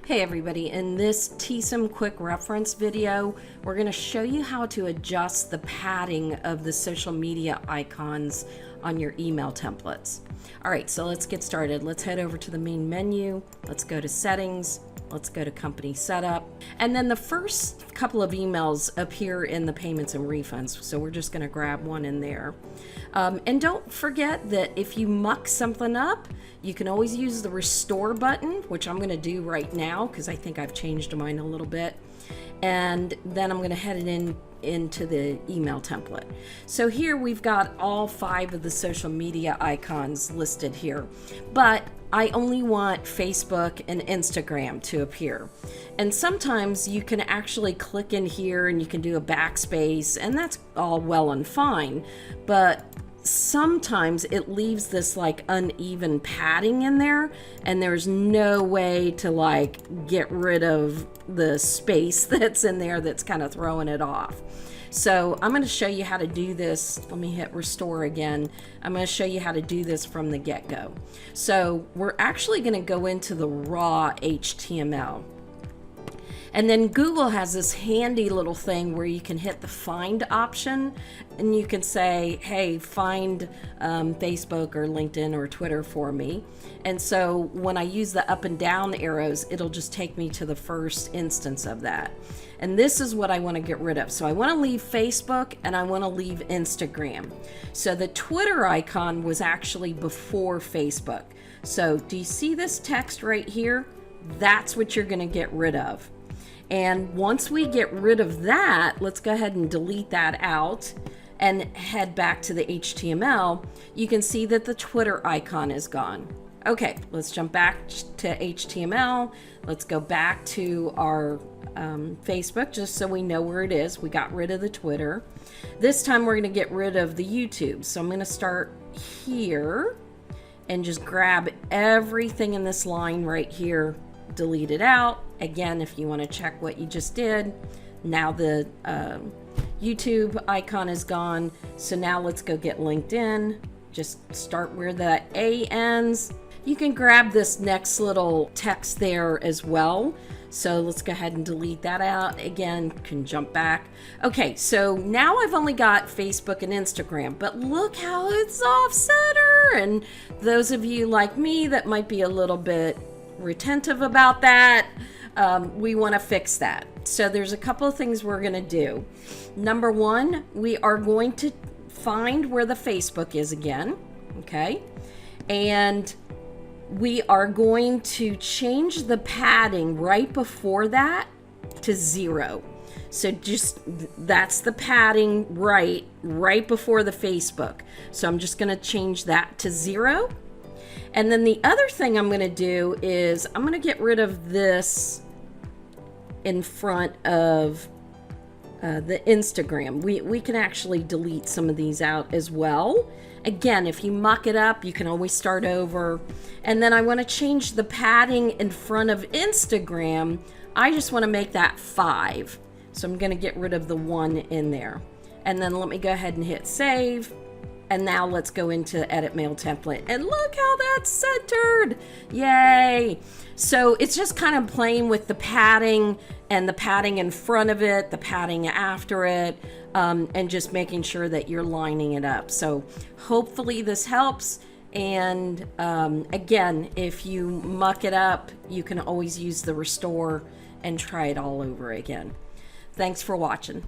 Hey everybody, in this Teesom quick reference video, we're going to show you how to adjust the padding of the social media icons on your email templates. Alright, so let's get started. Let's head over to the main menu. Let's go to settings. Let's go to company setup. And then the first couple of emails appear in the payments and refunds. So we're just going to grab one in there. And don't forget that if you muck something up, you can always use the restore button, which I'm going to do right now because I think I've changed mine a little bit. And then I'm going to head it into the email template. So here we've got all 5 of the social media icons listed here, but I only want Facebook and Instagram to appear. And sometimes you can actually click in here and you can do a backspace, and that's all well and fine, but sometimes it leaves this like uneven padding in there, and there's no way to like get rid of the space that's in there that's kind of throwing it off. So I'm going to show you how to do this. Let me hit restore again. I'm going to show you how to do this from the get-go. So we're actually going to go into the raw HTML. And then Google has this handy little thing where you can hit the find option and you can say, hey, find Facebook or LinkedIn or Twitter for me. And so when I use the up and down arrows, it'll just take me to the first instance of that. And this is what I want to get rid of. So I want to leave Facebook and I want to leave Instagram. So the Twitter icon was actually before Facebook. So do you see this text right here? That's what you're going to get rid of. And once we get rid of that, let's go ahead and delete that out and head back to the HTML. You can see that the Twitter icon is gone. Okay, let's jump back to HTML. Let's go back to our Facebook just so we know where it is. We got rid of the Twitter. This time we're going to get rid of the YouTube. So I'm going to start here and just grab everything in this line right here, delete it out. Again, if you want to check what you just did, now the YouTube icon is gone. So now let's go get LinkedIn. Just start where the A ends. You can grab this next little text there as well. So let's go ahead and delete that out. Again, can jump back. Okay, so now I've only got Facebook and Instagram, but look how it's off center. And those of you like me that might be a little bit retentive about that, we want to fix that. So there's a couple of things we're going to do. Number one, we are going to find where the Facebook is again, okay? And we are going to change the padding right before that to 0. So just, that's the padding right before the Facebook. So I'm just going to change that to 0. And then the other thing I'm going to do is I'm going to get rid of this in front of the Instagram. We can actually delete some of these out as well. Again, if you muck it up, you can always start over. And then I want to change the padding in front of Instagram. I just want to make that 5. So I'm going to get rid of the 1 in there. And then let me go ahead and hit save. And now let's go into edit mail template, and look how that's centered. Yay. So it's just kind of playing with the padding and the padding in front of it, the padding after it, and just making sure that you're lining it up. So hopefully this helps. And again, if you muck it up, you can always use the restore and try it all over again. Thanks for watching.